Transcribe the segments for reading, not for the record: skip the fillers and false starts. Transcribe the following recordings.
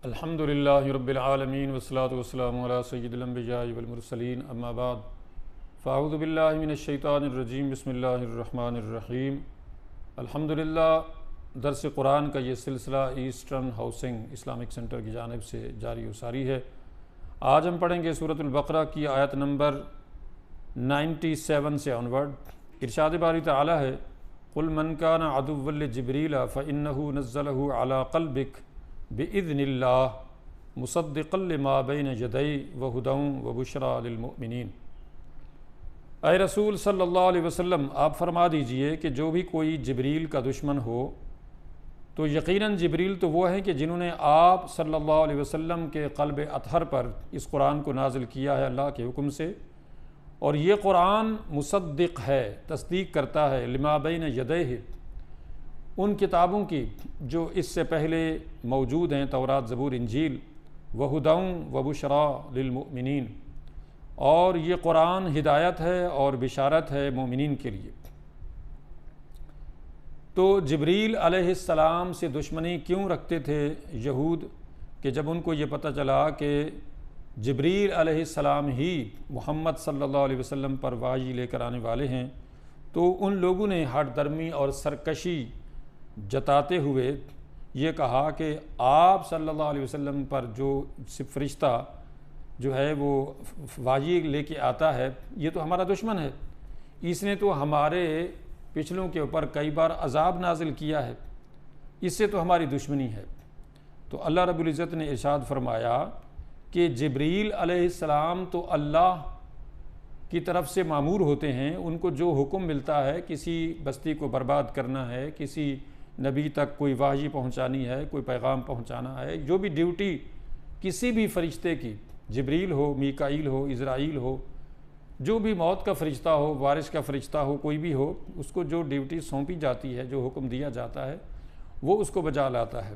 الحمدللہ رب العالمین والصلاة والسلام علی سید الانبیاء والمرسلین اما بعد فاعوذ باللہ من الشیطان الرجیم بسم اللہ الرحمن الرحیم الحمدللہ درس قرآن کا یہ سلسلہ ایسٹرن ہاؤسنگ اسلامک سینٹر کی جانب سے جاری و ساری ہے۔ آج ہم پڑھیں گے سورۃ البقرہ کی آیت نمبر 97 سے آنورڈ۔ ارشاد باری تعالی ہے قُلْ مَنْ كَانَ عَدُوًّا لِجِبْرِيلَ فَإِنَّهُ نَزَّلَهُ عَلَى قَلْبِكَ بِإِذْنِ اللَّهِ مُصَدِّقًا لِمَا بَيْنَ يَدَيْهِ وَهُدًى وَبُشْرَى لِلْمُؤْمِنِينَ۔ اے رسول صلی اللہ علیہ وسلم آپ فرما دیجئے کہ جو بھی کوئی جبریل کا دشمن ہو تو یقیناً جبریل تو وہ ہیں کہ جنہوں نے آپ صلی اللہ علیہ وسلم کے قلب اطہر پر اس قرآن کو نازل کیا ہے اللہ کے حکم سے، اور یہ قرآن مصدق ہے، تصدیق کرتا ہے لما بین یدیہ، ان کتابوں کی جو اس سے پہلے موجود ہیں، تورات، زبور، انجیل، وہدی وبشریٰ للمؤمنین، اور یہ قرآن ہدایت ہے اور بشارت ہے مومنین کے لیے۔ تو جبریل علیہ السلام سے دشمنی کیوں رکھتے تھے یہود؟ کہ جب ان کو یہ پتہ چلا کہ جبریل علیہ السلام ہی محمد صلی اللہ علیہ وسلم پر وحی لے کر آنے والے ہیں، تو ان لوگوں نے ہٹ درمی اور سرکشی جتاتے ہوئے یہ کہا کہ آپ صلی اللہ علیہ وسلم پر جو فرشتہ جو ہے وہ وحی لے کے آتا ہے یہ تو ہمارا دشمن ہے، اس نے تو ہمارے پچھلوں کے اوپر کئی بار عذاب نازل کیا ہے، اس سے تو ہماری دشمنی ہے۔ تو اللہ رب العزت نے ارشاد فرمایا کہ جبریل علیہ السلام تو اللہ کی طرف سے مامور ہوتے ہیں، ان کو جو حکم ملتا ہے کسی بستی کو برباد کرنا ہے، کسی نبی تک کوئی وحی پہنچانی ہے، کوئی پیغام پہنچانا ہے، جو بھی ڈیوٹی کسی بھی فرشتے کی، جبریل ہو، میکائیل ہو، اسرائیل ہو، جو بھی موت کا فرشتہ ہو، بارش کا فرشتہ ہو، کوئی بھی ہو، اس کو جو ڈیوٹی سونپی جاتی ہے، جو حکم دیا جاتا ہے وہ اس کو بجا لاتا ہے،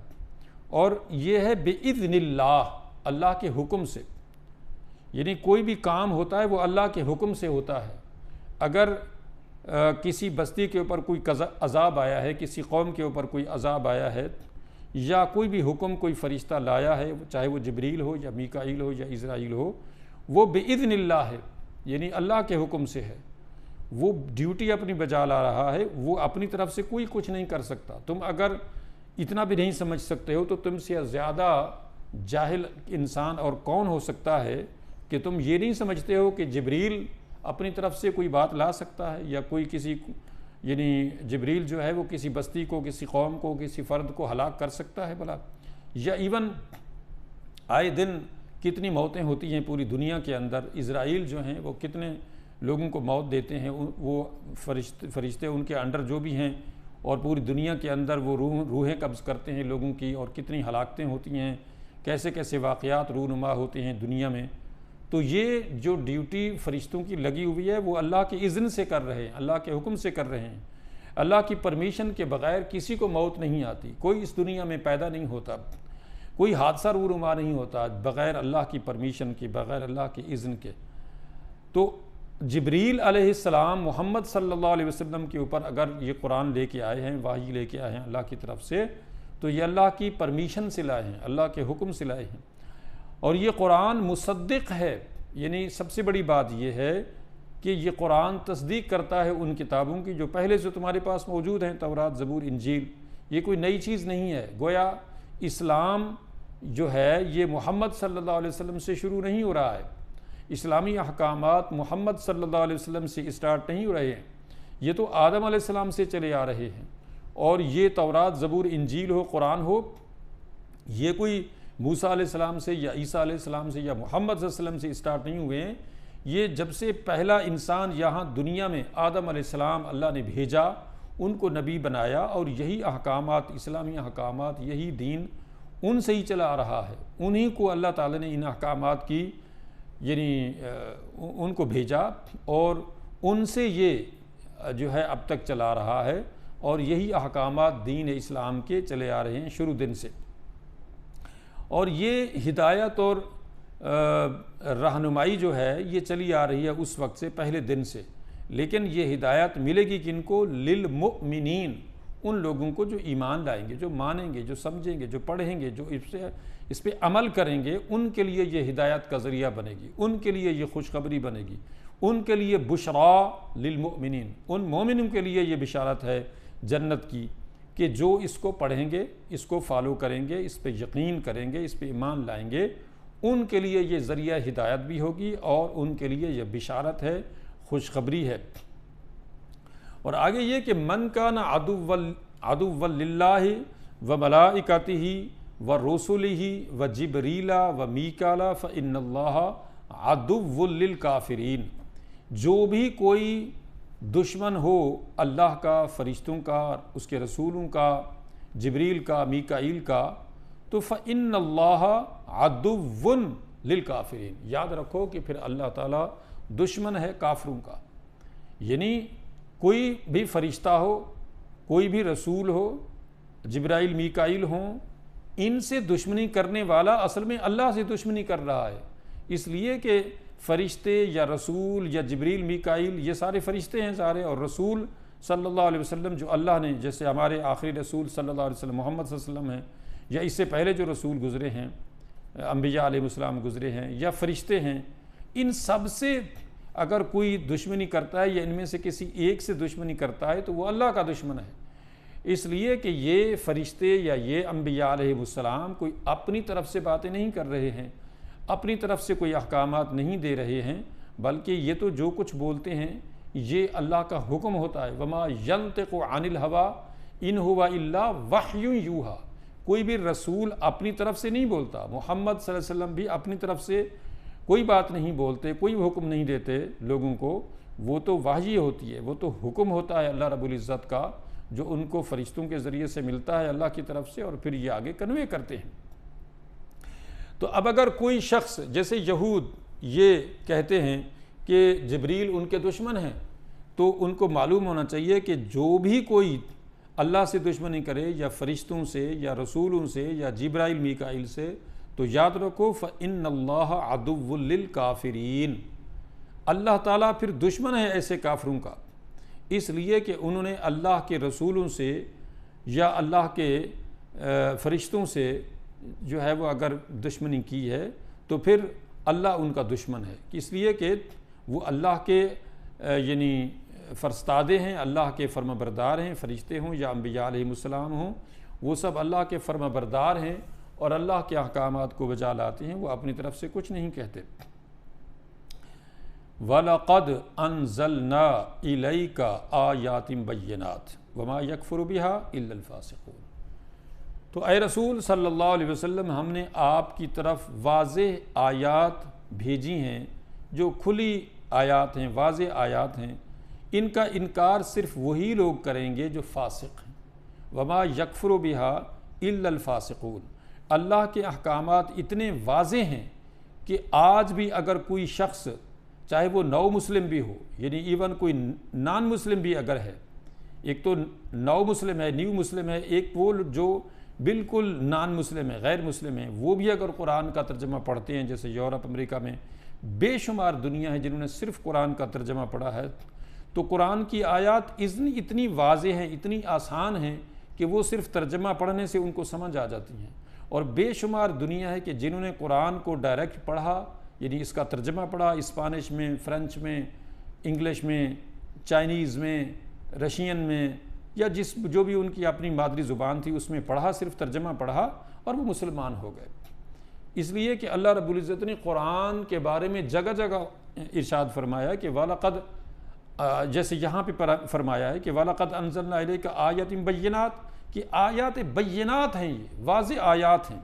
اور یہ ہے بِإِذْنِ اللَّهِ، اللہ کے حکم سے، یعنی کوئی بھی کام ہوتا ہے وہ اللہ کے حکم سے ہوتا ہے۔ اگر کسی بستی کے اوپر کوئی عذاب آیا ہے، کسی قوم کے اوپر کوئی عذاب آیا ہے، یا کوئی بھی حکم کوئی فرشتہ لایا ہے، چاہے وہ جبریل ہو یا میکائیل ہو یا اسرائیل ہو، وہ بِإِذْنِ اللَّهِ ہے، یعنی اللہ کے حکم سے ہے، وہ ڈیوٹی اپنی بجا لا رہا ہے، وہ اپنی طرف سے کوئی کچھ نہیں کر سکتا۔ تم اگر اتنا بھی نہیں سمجھ سکتے ہو تو تم سے زیادہ جاہل انسان اور کون ہو سکتا ہے کہ تم یہ نہیں سمجھتے ہو کہ جبریل اپنی طرف سے کوئی بات لا سکتا ہے، یا کوئی کسی یعنی جبریل جو ہے وہ کسی بستی کو، کسی قوم کو، کسی فرد کو ہلاک کر سکتا ہے بھلا؟ یا ایون آئے دن کتنی موتیں ہوتی ہیں پوری دنیا کے اندر، اسرائیل جو ہیں وہ کتنے لوگوں کو موت دیتے ہیں، وہ فرشتے ان کے انڈر جو بھی ہیں، اور پوری دنیا کے اندر وہ روحیں قبض کرتے ہیں لوگوں کی، اور کتنی ہلاکتیں ہوتی ہیں، کیسے کیسے واقعات رونما ہوتے ہیں دنیا میں۔ تو یہ جو ڈیوٹی فرشتوں کی لگی ہوئی ہے وہ اللہ کے اذن سے کر رہے ہیں، اللہ کے حکم سے کر رہے ہیں، اللہ کی پرمیشن کے بغیر کسی کو موت نہیں آتی، کوئی اس دنیا میں پیدا نہیں ہوتا، کوئی حادثہ رونما نہیں ہوتا بغیر اللہ کی پرمیشن کے، بغیر اللہ کے اذن کے۔ تو جبریل علیہ السلام محمد صلی اللہ علیہ وسلم کے اوپر اگر یہ قرآن لے کے آئے ہیں، وحی لے کے آئے ہیں اللہ کی طرف سے، تو یہ اللہ کی پرمیشن سے لائے ہیں، اللہ کے حکم سے لائے ہیں، اور یہ قرآن مصدق ہے، یعنی سب سے بڑی بات یہ ہے کہ یہ قرآن تصدیق کرتا ہے ان کتابوں کی جو پہلے سے تمہارے پاس موجود ہیں، تورات، زبور، انجیل۔ یہ کوئی نئی چیز نہیں ہے، گویا اسلام جو ہے یہ محمد صلی اللہ علیہ وسلم سے شروع نہیں ہو رہا ہے، اسلامی احکامات محمد صلی اللہ علیہ وسلم سے اسٹارٹ نہیں ہو رہے ہیں، یہ تو آدم علیہ السلام سے چلے آ رہے ہیں، اور یہ تورات، زبور، انجیل ہو، قرآن ہو، یہ کوئی موسیٰ علیہ السلام سے یا عیسیٰ علیہ السلام سے یا محمد صلی اللہ علیہ وسلم سے اسٹارٹ نہیں ہوئے ہیں، یہ جب سے پہلا انسان یہاں دنیا میں آدم علیہ السلام اللہ نے بھیجا، ان کو نبی بنایا، اور یہی احکامات، اسلامی احکامات، یہی دین ان سے ہی چلا آ رہا ہے، انہی کو اللہ تعالیٰ نے ان احکامات کی یعنی ان کو بھیجا، اور ان سے یہ جو ہے اب تک چلا رہا ہے، اور یہی احکامات دین اسلام کے چلے آ رہے ہیں شروع دن سے۔ اور یہ ہدایت اور رہنمائی جو ہے یہ چلی آ رہی ہے اس وقت سے، پہلے دن سے، لیکن یہ ہدایت ملے گی کن کو؟ للمؤمنین، ان لوگوں کو جو ایمان لائیں گے، جو مانیں گے، جو سمجھیں گے، جو پڑھیں گے، جو اس پہ عمل کریں گے، ان کے لیے یہ ہدایت کا ذریعہ بنے گی، ان کے لیے یہ خوشخبری بنے گی، ان کے لیے بشرا للمؤمنین، ان مومنوں کے لیے یہ بشارت ہے جنت کی کہ جو اس کو پڑھیں گے، اس کو فالو کریں گے، اس پہ یقین کریں گے، اس پہ ایمان لائیں گے، ان کے لیے یہ ذریعہ ہدایت بھی ہوگی اور ان کے لیے یہ بشارت ہے، خوشخبری ہے۔ اور آگے یہ کہ من کان عدوا للہ و ملائکتہ و رسلہ و جبریل و میکال فإن اللہ عدو للکافرین، جو بھی کوئی دشمن ہو اللہ کا، فرشتوں کا، اس کے رسولوں کا، جبریل کا، میکائیل کا، تو فإن اللہ عدو للکافرین، یاد رکھو کہ پھر اللہ تعالیٰ دشمن ہے کافروں کا۔ یعنی کوئی بھی فرشتہ ہو، کوئی بھی رسول ہو، جبرائیل میکائیل ہوں، ان سے دشمنی کرنے والا اصل میں اللہ سے دشمنی کر رہا ہے، اس لیے کہ فرشتے یا رسول یا جبریل میکائیل یہ سارے فرشتے ہیں سارے، اور رسول صلی اللہ علیہ وسلم جو اللہ نے، جیسے ہمارے آخری رسول صلی اللہ علیہ وسلم محمد صلی اللہ علیہ وسلم ہیں، یا اس سے پہلے جو رسول گزرے ہیں، انبیاء علیہ السلام گزرے ہیں، یا فرشتے ہیں، ان سب سے اگر کوئی دشمنی کرتا ہے یا ان میں سے کسی ایک سے دشمنی کرتا ہے تو وہ اللہ کا دشمن ہے، اس لیے کہ یہ فرشتے یا یہ انبیاء علیہ السلام کوئی اپنی طرف سے باتیں نہیں کر رہے ہیں، اپنی طرف سے کوئی احکامات نہیں دے رہے ہیں، بلکہ یہ تو جو کچھ بولتے ہیں یہ اللہ کا حکم ہوتا ہے۔ وما ینطق عن الهوى ان هو الا وحی یوحی، کوئی بھی رسول اپنی طرف سے نہیں بولتا، محمد صلی اللہ علیہ وسلم بھی اپنی طرف سے کوئی بات نہیں بولتے، کوئی حکم نہیں دیتے لوگوں کو، وہ تو وحی ہوتی ہے، وہ تو حکم ہوتا ہے اللہ رب العزت کا، جو ان کو فرشتوں کے ذریعے سے ملتا ہے اللہ کی طرف سے، اور پھر یہ آگے کنوے کرتے ہیں۔ تو اب اگر کوئی شخص جیسے یہود یہ کہتے ہیں کہ جبریل ان کے دشمن ہیں، تو ان کو معلوم ہونا چاہیے کہ جو بھی کوئی اللہ سے دشمنی کرے، یا فرشتوں سے، یا رسولوں سے، یا جبرائیل میکائیل سے، تو یاد رکھو فإن اللہ عدو للکافرین، اللہ تعالیٰ پھر دشمن ہے ایسے کافروں کا، اس لیے کہ انہوں نے اللہ کے رسولوں سے یا اللہ کے فرشتوں سے جو ہے وہ اگر دشمنی کی ہے تو پھر اللہ ان کا دشمن ہے، اس لیے کہ وہ اللہ کے یعنی فرستادے ہیں، اللہ کے فرما بردار ہیں، فرشتے ہوں یا انبیاء علیہ السلام ہوں، وہ سب اللہ کے فرما بردار ہیں اور اللہ کے احکامات کو بجا لاتے ہیں، وہ اپنی طرف سے کچھ نہیں کہتے۔ وَلَقَدْ أَنزَلْنَا إِلَيْكَ آيَاتٍ بَيِّنَاتٍ وَمَا يَكْفُرُ بِهَا إِلَّا الْفَاسِقُونَ، تو اے رسول صلی اللہ علیہ وسلم، ہم نے آپ کی طرف واضح آیات بھیجی ہیں، جو کھلی آیات ہیں، واضح آیات ہیں، ان کا انکار صرف وہی لوگ کریں گے جو فاسق ہیں۔ وَمَا يَكْفُرُ بِهَا إِلَّا الْفَاسِقُونَ، اللہ کے احکامات اتنے واضح ہیں کہ آج بھی اگر کوئی شخص، چاہے وہ نو مسلم بھی ہو، یعنی ایون کوئی نان مسلم بھی اگر ہے، ایک تو نو مسلم ہے، نیو مسلم ہے، ایک وہ جو بالکل نان مسلم ہے، غیر مسلم ہے، وہ بھی اگر قرآن کا ترجمہ پڑھتے ہیں، جیسے یورپ امریکہ میں بے شمار دنیا ہے جنہوں نے صرف قرآن کا ترجمہ پڑھا ہے، تو قرآن کی آیات اتنی واضح ہیں، اتنی آسان ہیں کہ وہ صرف ترجمہ پڑھنے سے ان کو سمجھ آ جاتی ہیں، اور بے شمار دنیا ہے کہ جنہوں نے قرآن کو ڈائریکٹ پڑھا، یعنی اس کا ترجمہ پڑھا، اسپانش میں، فرنچ میں، انگلش میں، چائنیز میں، رشین میں، یا جو بھی ان کی اپنی مادری زبان تھی اس میں پڑھا، صرف ترجمہ پڑھا، اور وہ مسلمان ہو گئے، اس لیے کہ اللہ رب العزت نے قرآن کے بارے میں جگہ جگہ ارشاد فرمایا کہ وَلَقَدْ، جیسے یہاں پہ فرمایا ہے کہ وَلَقَدْ أَنزَلْنَا إِلَيْكَ آيَاتٍ بَيِّنَاتٍ، کہ آیات بینات ہیں، یہ واضح آیات ہیں،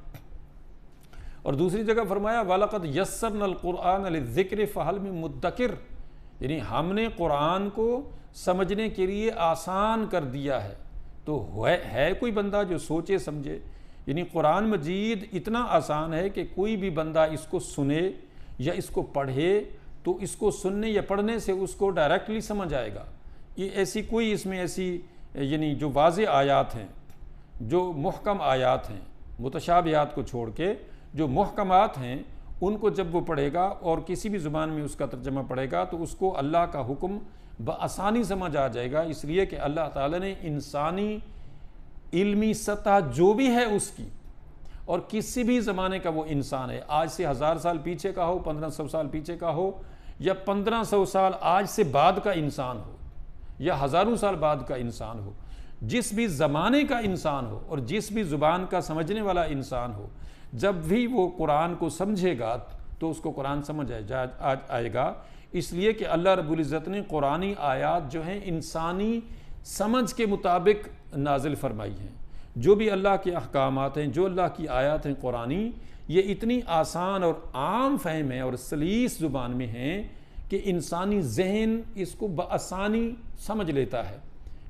اور دوسری جگہ فرمایا وَلَقَدْ يَسَّرْنَا الْقُرْآنَ لِلذِّكْرِ فَهَلْ مِن مُدَّكِرٍ، یعنی ہم نے قرآن کو سمجھنے کے لیے آسان کر دیا ہے، تو ہے کوئی بندہ جو سوچے سمجھے، یعنی قرآن مجید اتنا آسان ہے کہ کوئی بھی بندہ اس کو سنے یا اس کو پڑھے تو اس کو سننے یا پڑھنے سے اس کو ڈائریکٹلی سمجھ آئے گا۔ یہ ایسی کوئی اس میں ایسی یعنی جو واضح آیات ہیں، جو محکم آیات ہیں، متشابہات کو چھوڑ کے جو محکمات ہیں، ان کو جب وہ پڑھے گا اور کسی بھی زبان میں اس کا ترجمہ پڑھے گا تو اس کو اللہ کا حکم بآسانی سمجھ آ جائے گا، اس لیے کہ اللہ تعالیٰ نے انسانی علمی سطح جو بھی ہے اس کی، اور کسی بھی زمانے کا وہ انسان ہے، آج سے 1000 سال پیچھے کا ہو، 1500 سال پیچھے کا ہو، یا 1500 سال آج سے بعد کا انسان ہو، یا ہزاروں سال بعد کا انسان ہو، جس بھی زمانے کا انسان ہو اور جس بھی زبان کا سمجھنے والا انسان ہو، جب بھی وہ قرآن کو سمجھے گا تو اس کو قرآن سمجھ آئے گا، اس لیے کہ اللہ رب العزت نے قرآنی آیات جو ہیں انسانی سمجھ کے مطابق نازل فرمائی ہیں۔ جو بھی اللہ کے احکامات ہیں، جو اللہ کی آیات ہیں قرآنی، یہ اتنی آسان اور عام فہم ہے اور سلیس زبان میں ہیں کہ انسانی ذہن اس کو بآسانی سمجھ لیتا ہے۔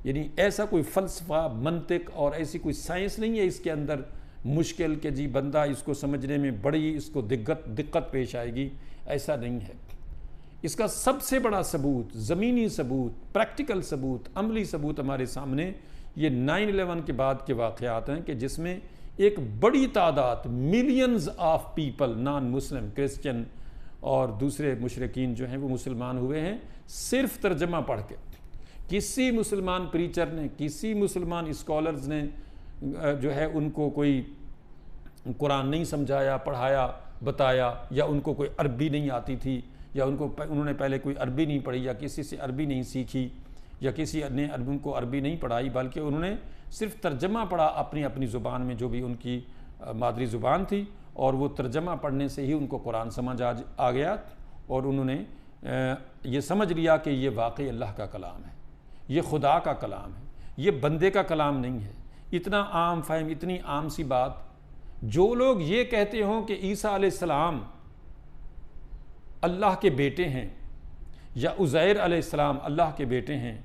یعنی ایسا کوئی فلسفہ، منطق اور ایسی کوئی سائنس نہیں ہے اس کے اندر مشکل کہ جی بندہ اس کو سمجھنے میں بڑی اس کو دقت پیش آئے گی، ایسا نہیں ہے۔ اس کا سب سے بڑا ثبوت، زمینی ثبوت، پریکٹیکل ثبوت، عملی ثبوت ہمارے سامنے یہ 9/11 کے بعد کے واقعات ہیں کہ جس میں ایک بڑی تعداد، millions of people, naan Muslim, Christian اور دوسرے مشرکین جو ہیں وہ مسلمان ہوئے ہیں صرف ترجمہ پڑھ کے۔ کسی مسلمان پریچر نے، کسی مسلمان اسکالرز نے جو ہے ان کو کوئی قرآن نہیں سمجھایا، پڑھایا، بتایا، یا ان کو کوئی عربی نہیں آتی تھی، یا انہوں نے پہلے کوئی عربی نہیں پڑھی، یا کسی سے عربی نہیں سیکھی، یا کسی نے ان کو عربی نہیں پڑھائی، بلکہ انہوں نے صرف ترجمہ پڑھا اپنی زبان میں جو بھی ان کی مادری زبان تھی، اور وہ ترجمہ پڑھنے سے ہی ان کو قرآن سمجھ آ گیا، اور انہوں نے یہ سمجھ لیا کہ یہ واقعی اللہ کا کلام ہے، یہ خدا کا کلام ہے، یہ بندے کا کلام نہیں ہے۔ اتنا عام فہم، اتنی عام سی بات، جو لوگ یہ کہتے ہوں کہ عیسیٰ علیہ السلام اللہ کے بیٹے ہیں، یا عزیر علیہ السلام اللہ کے بیٹے ہیں،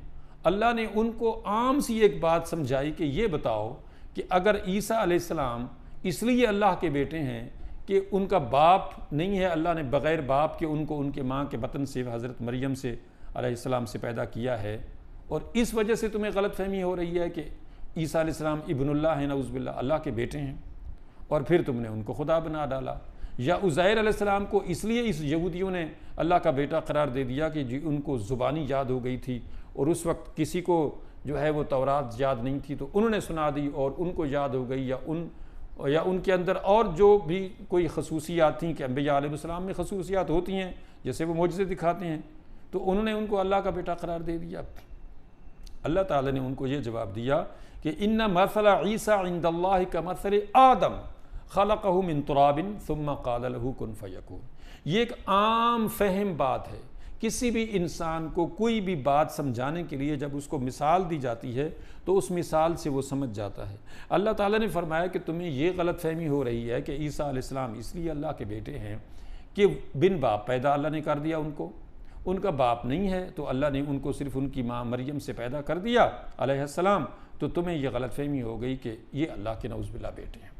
اللہ نے ان کو عام سی ایک بات سمجھائی کہ یہ بتاؤ کہ اگر عیسیٰ علیہ السلام اس لیے اللہ کے بیٹے ہیں کہ ان کا باپ نہیں ہے، اللہ نے بغیر باپ کے ان کو ان کے ماں کے بطن سے حضرت مریم سے علیہ السلام سے پیدا کیا ہے، اور اس وجہ سے تمہیں غلط فہمی ہو رہی ہے کہ عیسیٰ علیہ السلام ابن اللہ ہیں، نعوذ باللہ، اللہ کے بیٹے ہیں، اور پھر تم نے ان کو خدا بنا ڈالا۔ یا عزیر علیہ السلام کو اس لیے اس یہودیوں نے اللہ کا بیٹا قرار دے دیا کہ جی ان کو زبانی یاد ہو گئی تھی، اور اس وقت کسی کو جو ہے وہ تورات یاد نہیں تھی تو انہوں نے سنا دی اور ان کو یاد ہو گئی، یا ان کے اندر اور جو بھی کوئی خصوصیات تھیں کہ انبیاء علیہ السلام میں خصوصیات ہوتی ہیں جیسے وہ معجزے دکھاتے ہیں، تو انہوں نے ان کو اللہ کا بیٹا قرار دے دیا۔ اللہ تعالیٰ نے ان کو یہ جواب دیا کہ ان مثل عیسیٰ عند اللہ کمثل آدم خلقہ من تراب ثم قال له کن فیکون۔ یہ ایک عام فہم بات ہے، کسی بھی انسان کو کوئی بھی بات سمجھانے کے لیے جب اس کو مثال دی جاتی ہے تو اس مثال سے وہ سمجھ جاتا ہے۔ اللہ تعالیٰ نے فرمایا کہ تمہیں یہ غلط فہمی ہو رہی ہے کہ عیسیٰ علیہ السلام اس لیے اللہ کے بیٹے ہیں کہ بن باپ پیدا اللہ نے کر دیا ان کا باپ نہیں ہے، تو اللہ نے ان کو صرف ان کی ماں مریم سے پیدا کر دیا علیہ السلام، تو تمہیں یہ غلط فہمی ہو گئی کہ یہ اللہ کے نعوذ باللہ بیٹے ہیں۔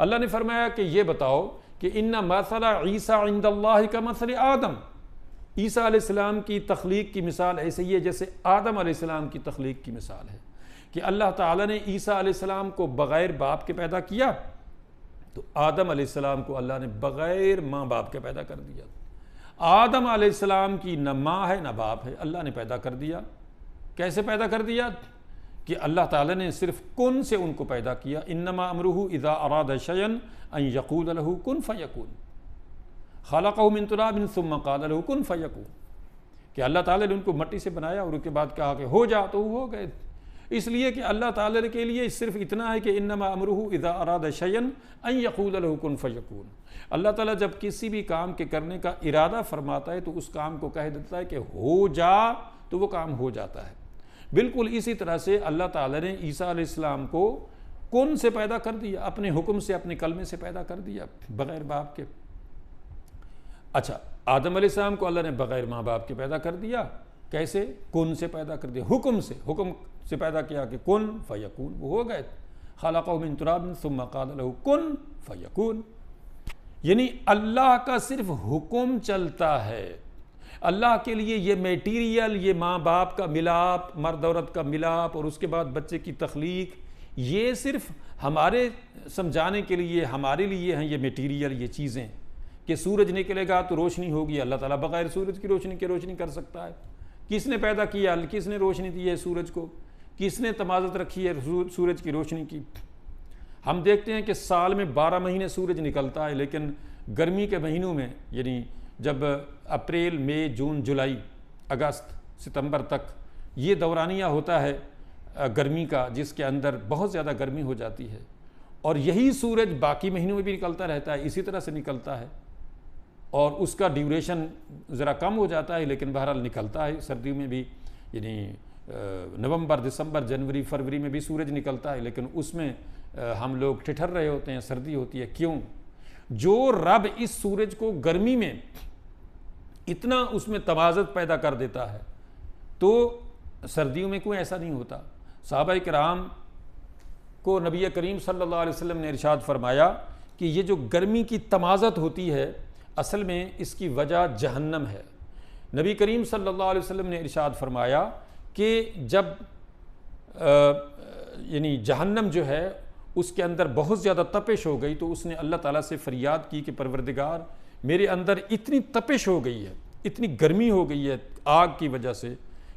اللہ نے فرمایا کہ یہ بتاؤ کہ ان مثل عیسیٰ عند اللہ کمثل آدم، عیسیٰ علیہ السلام کی تخلیق کی مثال ایسے ہی ہے جیسے آدم علیہ السلام کی تخلیق کی مثال ہے، کہ اللہ تعالیٰ نے عیسیٰ علیہ السلام کو بغیر باپ کے پیدا کیا، تو آدم علیہ السلام کو اللہ نے بغیر ماں باپ کے پیدا کر دیا۔ آدم علیہ السلام کی نہ ماں ہے نہ باپ ہے، اللہ نے پیدا کر دیا۔ کیسے پیدا کر دیا؟ کہ اللہ تعالیٰ نے صرف کن سے ان کو پیدا کیا۔ انما امرہ اذا اراد شیئا ان یقول له کن فیکون، خلقہ من تراب ثم قال له کن فیکون، کہ اللہ تعالیٰ نے ان کو مٹی سے بنایا اور اس کے بعد کہا کہ ہو جا، تو وہ ہو گئے۔ اس لیے کہ اللہ تعالیٰ کے لیے صرف اتنا ہے کہ انما امرہ اذا اراد شیئا ان یقول له کن فیکون۔ اللہ تعالیٰ جب کسی بھی کام کے کرنے کا ارادہ فرماتا ہے تو اس کام کو کہہ دیتا ہے کہ ہو جا، تو وہ کام ہو جاتا ہے۔ بالکل اسی طرح سے اللہ تعالیٰ نے عیسیٰ علیہ السلام کو کن سے پیدا کر دیا، اپنے حکم سے، اپنے کلمے سے پیدا کر دیا بغیر باپ کے۔ اچھا، آدم علیہ السلام کو اللہ نے بغیر ماں باپ کے پیدا کر دیا، کیسے؟ کن سے پیدا کر دیا، حکم سے پیدا کیا کہ کن فیکون، وہ ہو گئے۔ خلقہ من تراب ثم قال له کن فیکون، یعنی اللہ کا صرف حکم چلتا ہے۔ اللہ کے لیے یہ میٹیریل، یہ ماں باپ کا ملاپ، مرد عورت کا ملاپ اور اس کے بعد بچے کی تخلیق، یہ صرف ہمارے سمجھانے کے لیے، ہمارے لیے ہیں یہ میٹیریل، یہ چیزیں، کہ سورج نکلے گا تو روشنی ہوگی، اللہ تعالیٰ بغیر سورج کی روشنی کے روشنی کر سکتا ہے۔ کس نے پیدا کیا؟ کس نے روشنی دی ہے سورج کو؟ کس نے تمازت رکھی ہے سورج کی روشنی کی؟ ہم دیکھتے ہیں کہ سال میں 12 مہینے سورج نکلتا ہے، لیکن گرمی کے مہینوں میں یعنی جب اپریل، مئی، جون، جولائی، اگست، ستمبر تک یہ دورانیہ ہوتا ہے گرمی کا، جس کے اندر بہت زیادہ گرمی ہو جاتی ہے، اور یہی سورج باقی مہینوں میں بھی نکلتا رہتا ہے، اسی طرح سے نکلتا ہے، اور اس کا ڈیوریشن ذرا کم ہو جاتا ہے، لیکن بہرحال نکلتا ہے سردیوں میں بھی، یعنی نومبر، دسمبر، جنوری، فروری میں بھی سورج نکلتا ہے، لیکن اس میں ہم لوگ ٹھٹھر رہے ہوتے ہیں، سردی ہوتی ہے۔ کیوں؟ جو رب اس سورج کو گرمی میں اتنا اس میں توازن پیدا کر دیتا ہے تو سردیوں میں کوئی ایسا نہیں ہوتا۔ صحابہ کرام کو نبی کریم صلی اللہ علیہ وسلم نے ارشاد فرمایا کہ یہ جو گرمی کی تمازت ہوتی ہے، اصل میں اس کی وجہ جہنم ہے۔ نبی کریم صلی اللہ علیہ وسلم نے ارشاد فرمایا کہ جب یعنی جہنم جو ہے اس کے اندر بہت زیادہ تپش ہو گئی تو اس نے اللہ تعالیٰ سے فریاد کی کہ پروردگار میرے اندر اتنی تپش ہو گئی ہے، اتنی گرمی ہو گئی ہے آگ کی وجہ سے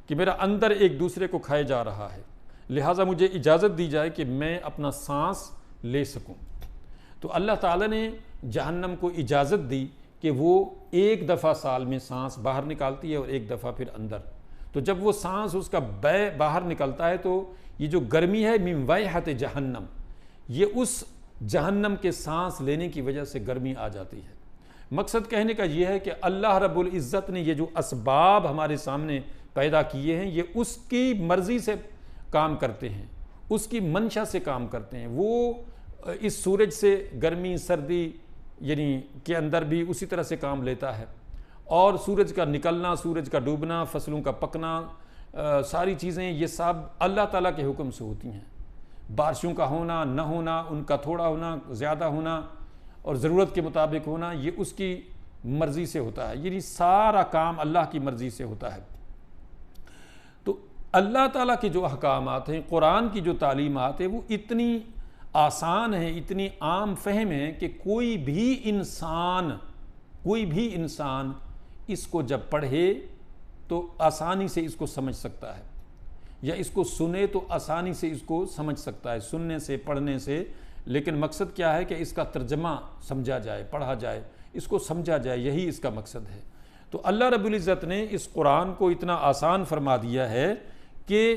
کہ میرا اندر ایک دوسرے کو کھائے جا رہا ہے، لہٰذا مجھے اجازت دی جائے کہ میں اپنا سانس لے سکوں۔ تو اللہ تعالیٰ نے جہنم کو اجازت دی کہ وہ ایک دفعہ سال میں سانس باہر نکالتی ہے اور ایک دفعہ پھر اندر۔ تو جب وہ سانس اس کا باہر نکلتا ہے تو یہ جو گرمی ہے من ویحت جہنم، یہ اس جہنم کے سانس لینے کی وجہ سے گرمی آ جاتی ہے۔ مقصد کہنے کا یہ ہے کہ اللہ رب العزت نے یہ جو اسباب ہمارے سامنے پیدا کیے ہیں، یہ اس کی مرضی سے کام کرتے ہیں، اس کی منشا سے کام کرتے ہیں۔ وہ اس سورج سے گرمی، سردی یعنی کے اندر بھی اسی طرح سے کام لیتا ہے، اور سورج کا نکلنا، سورج کا ڈوبنا، فصلوں کا پکنا، ساری چیزیں یہ سب اللہ تعالیٰ کے حکم سے ہوتی ہیں۔ بارشوں کا ہونا، نہ ہونا، ان کا تھوڑا ہونا، زیادہ ہونا اور ضرورت کے مطابق ہونا، یہ اس کی مرضی سے ہوتا ہے، یعنی سارا کام اللہ کی مرضی سے ہوتا ہے۔ تو اللہ تعالیٰ کے جو احکامات ہیں، قرآن کی جو تعلیمات ہیں، وہ اتنی آسان ہیں، اتنی عام فہم ہیں کہ کوئی بھی انسان اس کو جب پڑھے تو آسانی سے اس کو سمجھ سکتا ہے، یا اس کو سنے تو آسانی سے اس کو سمجھ سکتا ہے، سننے سے، پڑھنے سے۔ لیکن مقصد کیا ہے کہ اس کا ترجمہ سمجھا جائے، پڑھا جائے، اس کو سمجھا جائے، یہی اس کا مقصد ہے۔ تو اللہ رب العزت نے اس قرآن کو اتنا آسان فرما دیا ہے کہ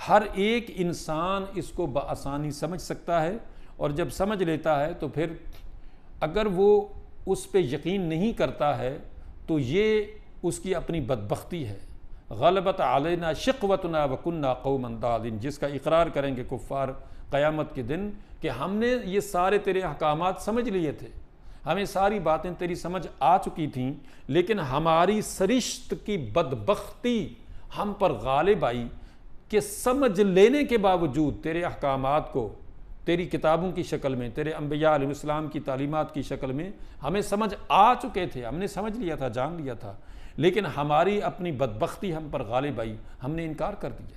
ہر ایک انسان اس کو بآسانی سمجھ سکتا ہے، اور جب سمجھ لیتا ہے تو پھر اگر وہ اس پہ یقین نہیں کرتا ہے تو یہ اس کی اپنی بدبختی ہے۔ غلبت علینا شقوتنا وکنا قوما ضالین، جس کا اقرار کریں گے کفار قیامت کے دن کہ ہم نے یہ سارے تیرے احکامات سمجھ لیے تھے، ہمیں ساری باتیں تیری سمجھ آ چکی تھیں، لیکن ہماری سرشت کی بدبختی ہم پر غالب آئی کہ سمجھ لینے کے باوجود تیرے احکامات کو تیری کتابوں کی شکل میں، تیرے انبیاء علیہ السلام کی تعلیمات کی شکل میں ہمیں سمجھ آ چکے تھے، ہم نے سمجھ لیا تھا، جان لیا تھا، لیکن ہماری اپنی بدبختی ہم پر غالب آئی، ہم نے انکار کر دیا،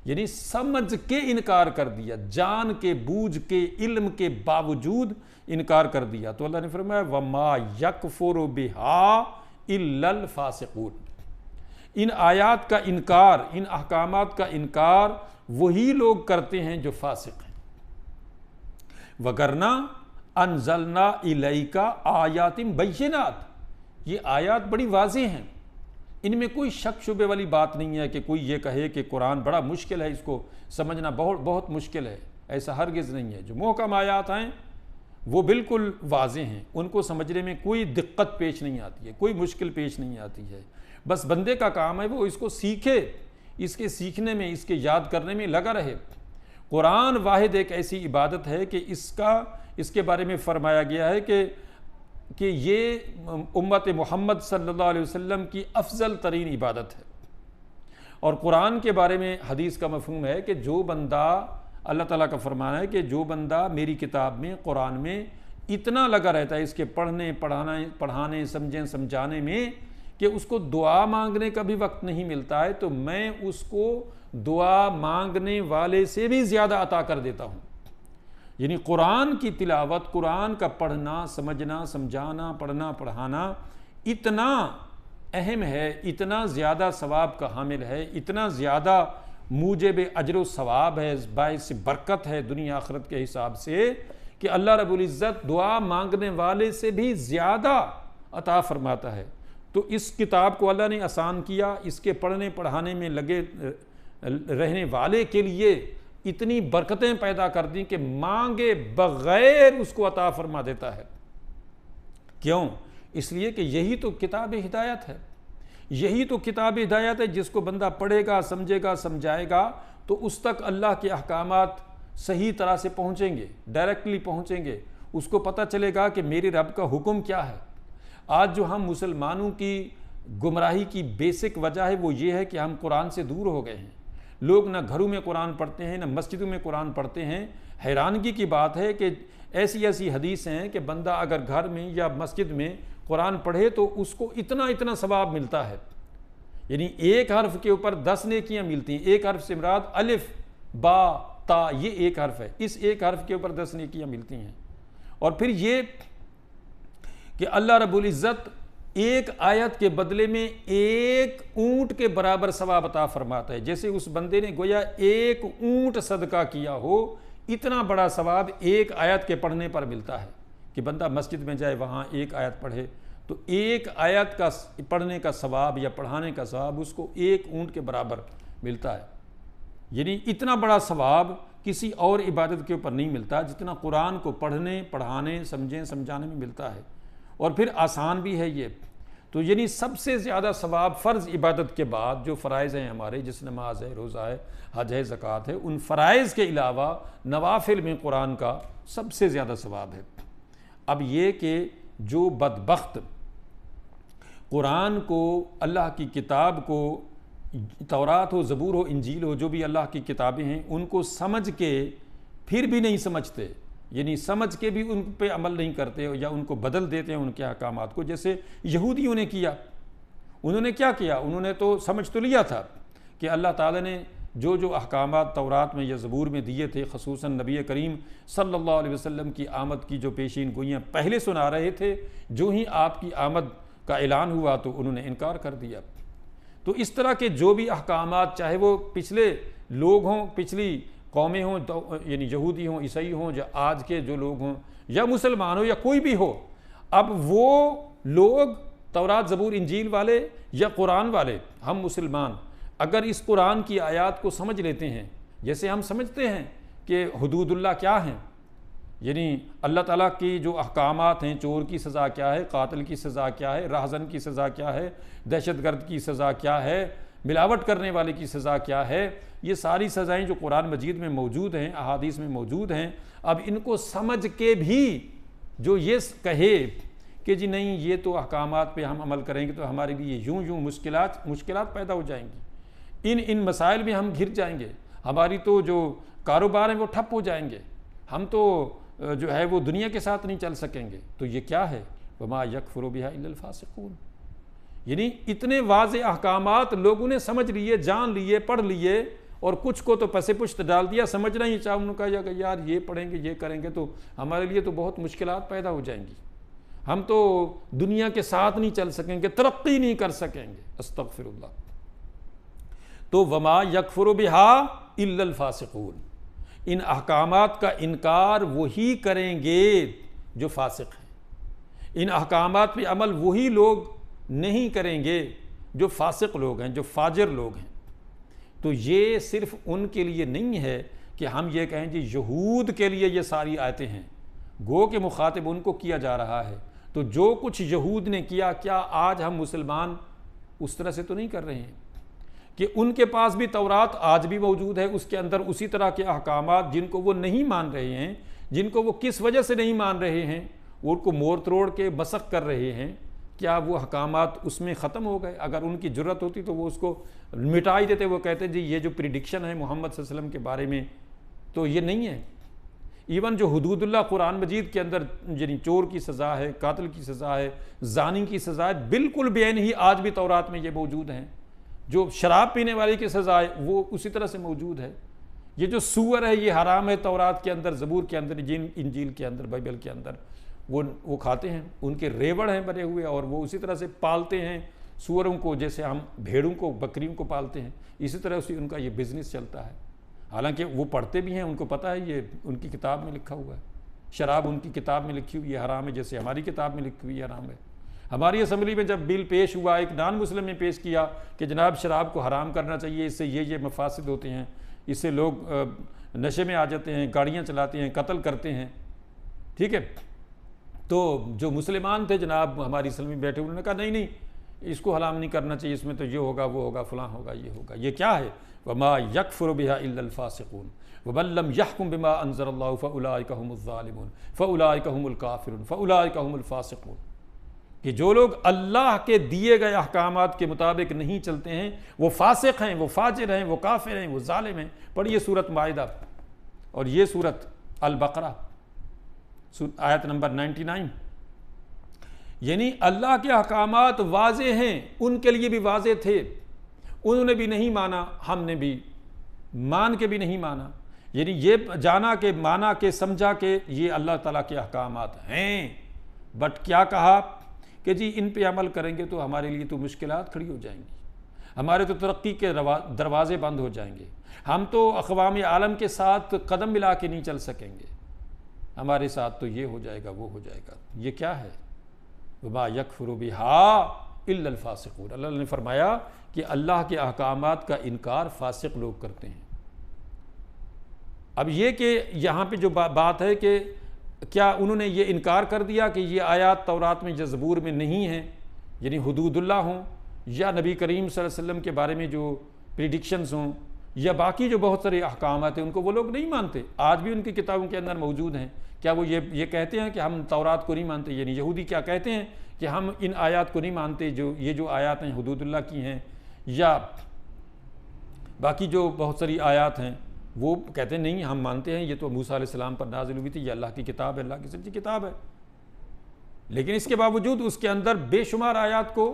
یعنی سمجھ کے انکار کر دیا، جان کے، بوجھ کے، علم کے باوجود انکار کر دیا۔ تو اللہ نے فرمایا وَمَا يَكْفُرُ بِهَا إِلَّا الْفَاسِقُونَ، ان آیات کا انکار، ان احکامات کا انکار وہی لوگ کرتے ہیں جو فاسق ہیں۔ وَغَرْنَا أَنزَلْنَا إِلَيْكَ آيَاتٍ بَيِّنَاتٍ، یہ آیات بڑی واضح ہیں، ان میں کوئی شک شبے والی بات نہیں ہے کہ کوئی یہ کہے کہ قرآن بڑا مشکل ہے، اس کو سمجھنا بہت مشکل ہے، ایسا ہرگز نہیں ہے۔ جو محکم آیات ہیں وہ بالکل واضح ہیں، ان کو سمجھنے میں کوئی دقت پیش نہیں آتی ہے، کوئی مشکل پیش نہیں آتی ہے، بس بندے کا کام ہے وہ اس کو سیکھے، اس کے سیکھنے میں، اس کے یاد کرنے میں لگا رہے۔ قرآن واحد ایک ایسی عبادت ہے کہ اس کے بارے میں فرمایا گیا ہے کہ یہ امت محمد صلی اللہ علیہ وسلم کی افضل ترین عبادت ہے، اور قرآن کے بارے میں حدیث کا مفہوم ہے کہ جو بندہ، اللہ تعالیٰ کا فرمانا ہے کہ جو بندہ میری کتاب میں، قرآن میں اتنا لگا رہتا ہے، اس کے پڑھانے سمجھانے میں کہ اس کو دعا مانگنے کا بھی وقت نہیں ملتا ہے، تو میں اس کو دعا مانگنے والے سے بھی زیادہ عطا کر دیتا ہوں۔ یعنی قرآن کی تلاوت، قرآن کا پڑھنا، سمجھنا، سمجھانا، پڑھنا، پڑھانا اتنا اہم ہے، اتنا زیادہ ثواب کا حامل ہے، اتنا زیادہ موجب اجر و ثواب ہے، باعث برکت ہے دنیا آخرت کے حساب سے، کہ اللہ رب العزت دعا مانگنے والے سے بھی زیادہ عطا فرماتا ہے۔ تو اس کتاب کو اللہ نے آسان کیا، اس کے پڑھنے پڑھانے میں لگے رہنے والے کے لیے اتنی برکتیں پیدا کر دیں کہ مانگے بغیر اس کو عطا فرما دیتا ہے۔ کیوں؟ اس لیے کہ یہی تو کتاب ہدایت ہے، یہی تو کتاب ہدایت ہے، جس کو بندہ پڑھے گا، سمجھے گا، سمجھائے گا تو اس تک اللہ کے احکامات صحیح طرح سے پہنچیں گے، ڈائریکٹلی پہنچیں گے، اس کو پتہ چلے گا کہ میرے رب کا حکم کیا ہے۔ آج جو ہم مسلمانوں کی گمراہی کی بیسک وجہ ہے وہ یہ ہے کہ ہم قرآن سے دور ہو گئے ہیں۔ لوگ نہ گھروں میں قرآن پڑھتے ہیں، نہ مسجدوں میں قرآن پڑھتے ہیں۔ حیرانگی کی بات ہے کہ ایسی حدیث ہیں کہ بندہ اگر گھر میں یا مسجد میں قرآن پڑھے تو اس کو اتنا ثواب ملتا ہے، یعنی ایک حرف کے اوپر 10 نیکیاں ملتی ہیں۔ ایک حرف سے مراد الف با تا، یہ ایک حرف ہے، اس ایک حرف کے اوپر 10 نیکیاں ملتی ہیں۔ اور پھر یہ کہ اللہ رب العزت ایک آیت کے بدلے میں ایک اونٹ کے برابر ثواب عطا فرماتا ہے، جیسے اس بندے نے گویا ایک اونٹ صدقہ کیا ہو، اتنا بڑا ثواب ایک آیت کے پڑھنے پر ملتا ہے کہ بندہ مسجد میں جائے وہاں ایک آیت پڑھے تو ایک آیت کا پڑھنے کا ثواب یا پڑھانے کا ثواب اس کو ایک اونٹ کے برابر ملتا ہے۔ یعنی اتنا بڑا ثواب کسی اور عبادت کے اوپر نہیں ملتا جتنا قرآن کو پڑھنے، پڑھانے، سمجھانے میں ملتا ہے، اور پھر آسان بھی ہے یہ۔ تو یعنی سب سے زیادہ ثواب فرض عبادت کے بعد جو فرائض ہیں ہمارے، جس نماز ہے، روزہ ہے، حج ہے، زکوٰۃ ہے، ان فرائض کے علاوہ نوافل میں قرآن کا سب سے زیادہ ثواب ہے۔ اب یہ کہ جو بدبخت قرآن کو، اللہ کی کتاب کو، تورات ہو، زبور ہو، انجیل ہو، جو بھی اللہ کی کتابیں ہیں، ان کو سمجھ کے پھر بھی نہیں سمجھتے، یعنی سمجھ کے بھی ان پہ عمل نہیں کرتے یا ان کو بدل دیتے ہیں ان کے احکامات کو، جیسے یہودیوں نے کیا۔ انہوں نے کیا کیا؟ انہوں نے تو سمجھ تو لیا تھا کہ اللہ تعالیٰ نے جو احکامات تورات میں یا زبور میں دیے تھے، خصوصاً نبی کریم صلی اللہ علیہ وسلم کی آمد کی جو پیشین گوئیاں پہلے سنا رہے تھے، جو ہی آپ کی آمد کا اعلان ہوا تو انہوں نے انکار کر دیا۔ تو اس طرح کے جو بھی احکامات، چاہے وہ پچھلے لوگ ہوں، پچھلی قومیں ہوں، یعنی یہودی ہوں، عیسائی ہوں، یا آج کے جو لوگ ہوں، یا مسلمان ہو، یا کوئی بھی ہو، اب وہ لوگ تورات، زبور، انجیل والے یا قرآن والے، ہم مسلمان اگر اس قرآن کی آیات کو سمجھ لیتے ہیں، جیسے ہم سمجھتے ہیں کہ حدود اللہ کیا ہیں، یعنی اللہ تعالیٰ کی جو احکامات ہیں، چور کی سزا کیا ہے، قاتل کی سزا کیا ہے، راہزن کی سزا کیا ہے، دہشت گرد کی سزا کیا ہے، ملاوٹ کرنے والے کی سزا کیا ہے، یہ ساری سزائیں جو قرآن مجید میں موجود ہیں، احادیث میں موجود ہیں، اب ان کو سمجھ کے بھی جو یہ کہے کہ جی نہیں یہ تو احکامات پہ ہم عمل کریں گے تو ہمارے لیے یوں مشکلات پیدا ہو جائیں گی، ان مسائل میں ہم گر جائیں گے، ہماری تو جو کاروبار ہیں وہ ٹھپ ہو جائیں گے، ہم تو جو ہے وہ دنیا کے ساتھ نہیں چل سکیں گے، تو یہ کیا ہے؟ وَمَا يَكْفُرُ بِهَا إِلَّا الْفَاسِقُونَ۔ یعنی اتنے واضح احکامات لوگوں نے سمجھ لیے، جان لیے، پڑھ لیے، اور کچھ کو تو پس پشت ڈال دیا، سمجھنا ہی چاہا، انہوں نے کہا کہ یار یہ پڑھیں گے، یہ کریں گے تو ہمارے لیے تو بہت مشکلات پیدا ہو جائیں گی، ہم تو دنیا کے ساتھ نہیں چل سکیں گے، ترقی نہیں کر سکیں گے۔ استغفر اللہ۔ تو وَمَا يَكْفُرُ بِهَا إِلَّا الْفَاسِقُونَ، ان احکامات کا انکار وہی کریں گے جو فاسق ہیں، ان احکامات پہ عمل وہی لوگ نہیں کریں گے جو فاسق لوگ ہیں، جو فاجر لوگ ہیں۔ تو یہ صرف ان کے لیے نہیں ہے کہ ہم یہ کہیں جی یہود کے لیے یہ ساری آیتیں ہیں، گو کہ مخاطب ان کو کیا جا رہا ہے، تو جو کچھ یہود نے کیا، کیا آج ہم مسلمان اس طرح سے تو نہیں کر رہے ہیں کہ ان کے پاس بھی تورات آج بھی موجود ہے، اس کے اندر اسی طرح کے احکامات جن کو وہ نہیں مان رہے ہیں، جن کو وہ کس وجہ سے نہیں مان رہے ہیں، وہ ان کو موڑ توڑ کے مسخ کر رہے ہیں، کیا وہ احکامات اس میں ختم ہو گئے؟ اگر ان کی جرت ہوتی تو وہ اس کو مٹا ہی دیتے، وہ کہتے جی یہ جو پریڈکشن ہے محمد صلی اللہ علیہ وسلم کے بارے میں تو یہ نہیں ہے۔ ایون جو حدود اللہ قرآن مجید کے اندر، یعنی چور کی سزا ہے، قاتل کی سزا ہے، زانی کی سزا ہے، بالکل بے عین ہی آج بھی تورات میں یہ موجود ہیں۔ جو شراب پینے والے کی سزا ہے وہ اسی طرح سے موجود ہے۔ یہ جو سور ہے یہ حرام ہے تورات کے اندر، زبور کے اندر، انجیل کے اندر، بائبل کے اندر، وہ کھاتے ہیں، ان کے ریوڑ ہیں بنے ہوئے اور وہ اسی طرح سے پالتے ہیں، سوروں کو جیسے ہم بھیڑوں کو بکریوں کو پالتے ہیں، اسی طرح سے ان کا یہ بزنس چلتا ہے۔ حالانکہ وہ پڑھتے بھی ہیں، ان کو پتہ ہے یہ ان کی کتاب میں لکھا ہوا ہے، شراب ان کی کتاب میں لکھی ہوئی ہے حرام ہے، جیسے ہماری کتاب میں لکھی ہوئی ہے حرام ہے۔ ہماری اسمبلی میں جب بل پیش ہوا، ایک نان مسلم نے پیش کیا کہ جناب شراب کو حرام کرنا چاہیے، اس سے یہ مفاسد ہوتے ہیں، اس سے لوگ نشے میں آ جاتے ہیں، گاڑیاں چلاتے ہیں، قتل کرتے ہیں، ٹھیک ہے۔ تو جو مسلمان تھے جناب ہماری اسمبلی میں بیٹھے، انہوں نے کہا نہیں نہیں اس کو حرام نہیں کرنا چاہیے، اس میں تو یہ ہوگا وہ ہوگا فلاں ہوگا یہ ہوگا۔ یہ کیا ہے؟ وما یکفر بہا الا الفاسقون ومن لم یحکم بما انزل اللہ فاولئک هم الظالمون فاولئک هم الکافرون فاولئک هم الفاسقون، کہ جو لوگ اللہ کے دیے گئے احکامات کے مطابق نہیں چلتے ہیں وہ فاسق ہیں، وہ فاجر ہیں، وہ کافر ہیں، وہ ظالم ہیں۔ پڑھیے سورۃ مائدہ اور یہ سورۃ البقرہ آیت نمبر 99، یعنی اللہ کے احکامات واضح ہیں، ان کے لیے بھی واضح تھے، انہوں نے بھی نہیں مانا، ہم نے بھی مان کے بھی نہیں مانا، یعنی یہ جانا کہ مانا کہ سمجھا کہ یہ اللہ تعالیٰ کے احکامات ہیں، بٹ کیا کہا کہ جی ان پہ عمل کریں گے تو ہمارے لیے تو مشکلات کھڑی ہو جائیں گی، ہمارے تو ترقی کے دروازے بند ہو جائیں گے، ہم تو اقوام عالم کے ساتھ قدم ملا کے نہیں چل سکیں گے، ہمارے ساتھ تو یہ ہو جائے گا وہ ہو جائے گا۔ یہ کیا ہے؟ وما یکفر بہا الا الفاسقون، اللہ نے فرمایا کہ اللہ کے احکامات کا انکار فاسق لوگ کرتے ہیں۔ اب یہ کہ یہاں پہ جو بات ہے کہ کیا انہوں نے یہ انکار کر دیا کہ یہ آیات تورات میں یا زبور میں نہیں ہیں، یعنی حدود اللہ ہوں، یا نبی کریم صلی اللہ علیہ وسلم کے بارے میں جو پریڈکشنز ہوں، یا باقی جو بہت سارے احکامات ہیں ان کو وہ لوگ نہیں مانتے، آج بھی ان کی کتابوں کے اندر موجود ہیں۔ کیا وہ یہ کہتے ہیں کہ ہم تورات کو نہیں مانتے؟ یعنی یہودی کیا کہتے ہیں کہ ہم ان آیات کو نہیں مانتے، جو آیات ہیں حدود اللہ کی ہیں، یا باقی جو بہت ساری آیات ہیں وہ کہتے ہیں نہیں ہم مانتے ہیں، یہ تو موسیٰ علیہ السلام پر نازل ہوئی تھی، یہ اللہ کی کتاب ہے، اللہ کی سچی کتاب ہے۔ لیکن اس کے باوجود اس کے اندر بے شمار آیات کو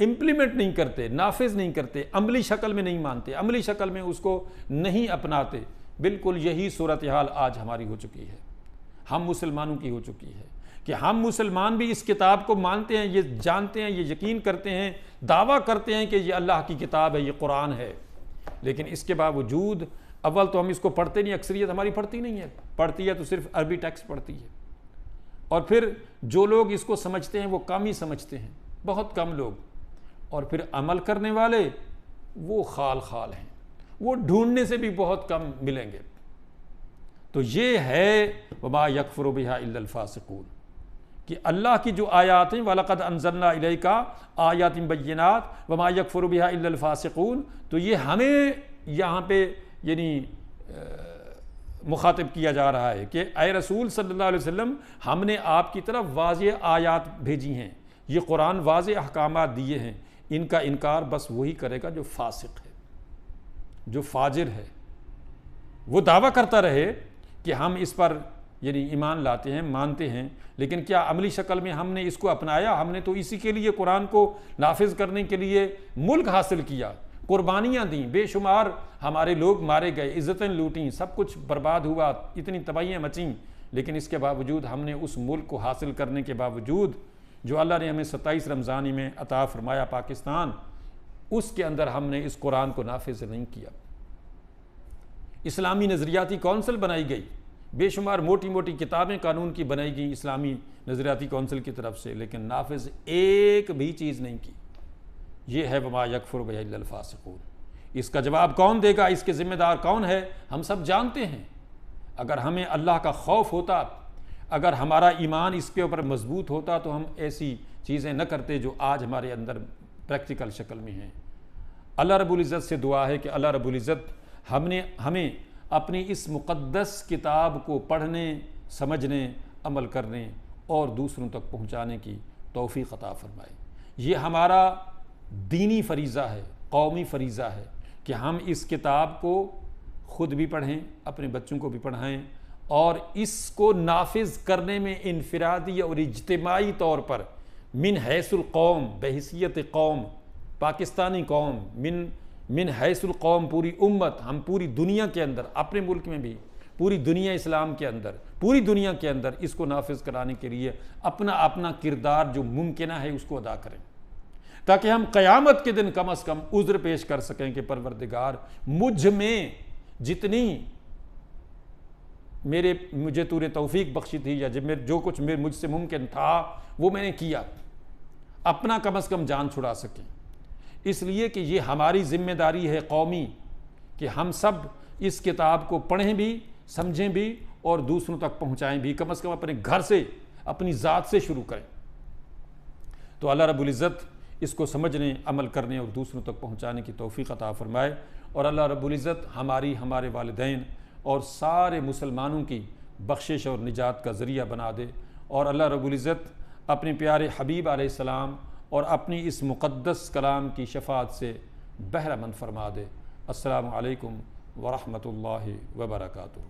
امپلیمنٹ نہیں کرتے، نافذ نہیں کرتے، عملی شکل میں نہیں مانتے، عملی شکل میں اس کو نہیں اپناتے۔ بالکل یہی صورتحال آج ہماری ہو چکی ہے، ہم مسلمانوں کی ہو چکی ہے کہ ہم مسلمان بھی اس کتاب کو مانتے ہیں، یہ جانتے ہیں، یہ یقین کرتے ہیں، دعویٰ کرتے ہیں کہ یہ اللہ کی کتاب ہے، یہ قرآن ہے، لیکن اس کے باوجود اول تو ہم اس کو پڑھتے نہیں، اکثریت ہماری پڑھتی نہیں ہے، پڑھتی ہے تو صرف عربی ٹیکسٹ پڑھتی ہے، اور پھر جو لوگ اس کو سمجھتے ہیں وہ کم ہی سمجھتے ہیں، بہت کم لوگ، اور پھر عمل کرنے والے وہ خال خال ہیں، وہ ڈھونڈنے سے بھی بہت کم ملیں گے۔ تو یہ ہے وما یکفر بہا الا الفاسقون، کہ اللہ کی جو آیات ہیں وَلَقَدْ أَنزَلْنَا إِلَيْكَ آیَاتٍ بَيِّنَاتٍ وَمَا يَكْفُرُ بِهَا إِلَّا الْفَاسِقُونَ، تو یہ ہمیں یہاں پہ یعنی مخاطب کیا جا رہا ہے کہ اے رسول صلی اللہ علیہ وسلم، ہم نے آپ کی طرف واضح آیات بھیجی ہیں، یہ قرآن واضح احکامات دیے ہیں، ان کا انکار بس وہی کرے گا جو فاسق ہے، جو فاجر ہے، وہ دعویٰ کرتا رہے کہ ہم اس پر یعنی ایمان لاتے ہیں، مانتے ہیں، لیکن کیا عملی شکل میں ہم نے اس کو اپنایا؟ ہم نے تو اسی کے لیے قرآن کو نافذ کرنے کے لیے ملک حاصل کیا، قربانیاں دیں، بے شمار ہمارے لوگ مارے گئے، عزتیں لوٹیں، سب کچھ برباد ہوا، اتنی تباہیاں مچیں، لیکن اس کے باوجود ہم نے اس ملک کو حاصل کرنے کے باوجود جو اللہ نے ہمیں 27 رمضانی میں عطا فرمایا پاکستان، اس کے اندر ہم نے اس قرآن کو نافذ نہیں کیا۔ اسلامی نظریاتی کونسل بنائی گئی، بے شمار موٹی موٹی کتابیں قانون کی بنائی گئیں اسلامی نظریاتی کونسل کی طرف سے، لیکن نافذ ایک بھی چیز نہیں کی۔ یہ ہے وما یکفر بہا الا الفاسقون۔ اس کا جواب کون دے گا؟ اس کے ذمہ دار کون ہے؟ ہم سب جانتے ہیں۔ اگر ہمیں اللہ کا خوف ہوتا، اگر ہمارا ایمان اس کے اوپر مضبوط ہوتا تو ہم ایسی چیزیں نہ کرتے جو آج ہمارے اندر پریکٹیکل شکل میں ہیں۔ اللہ رب العزت سے دعا ہے کہ اللہ رب العزت ہمیں اپنی اس مقدس کتاب کو پڑھنے، سمجھنے، عمل کرنے اور دوسروں تک پہنچانے کی توفیق عطا فرمائے۔ یہ ہمارا دینی فریضہ ہے، قومی فریضہ ہے کہ ہم اس کتاب کو خود بھی پڑھیں، اپنے بچوں کو بھی پڑھائیں، اور اس کو نافذ کرنے میں انفرادی اور اجتماعی طور پر من حیث القوم، بحیثیت قوم، پاکستانی قوم، من حیث القوم پوری امت، ہم پوری دنیا کے اندر، اپنے ملک میں بھی، پوری دنیا اسلام کے اندر، پوری دنیا کے اندر اس کو نافذ کرانے کے لیے اپنا کردار جو ممکنہ ہے اس کو ادا کریں۔ تاکہ ہم قیامت کے دن کم از کم عذر پیش کر سکیں کہ پروردگار مجھ میں جتنی مجھے تو نے توفیق بخشی تھی یا جو کچھ مجھ سے ممکن تھا وہ میں نے کیا، اپنا کم از کم جان چھڑا سکیں۔ اس لیے کہ یہ ہماری ذمہ داری ہے قومی کہ ہم سب اس کتاب کو پڑھیں بھی، سمجھیں بھی اور دوسروں تک پہنچائیں بھی، کم از کم اپنے گھر سے، اپنی ذات سے شروع کریں۔ تو اللہ رب العزت اس کو سمجھنے، عمل کرنے اور دوسروں تک پہنچانے کی توفیق عطا فرمائے، اور اللہ رب العزت ہمارے والدین اور سارے مسلمانوں کی بخشش اور نجات کا ذریعہ بنا دے، اور اللہ رب العزت اپنے پیارے حبیب علیہ السلام اور اپنی اس مقدس کلام کی شفاعت سے بہرہ مند فرما دے۔ السلام علیکم ورحمۃ اللہ وبرکاتہ۔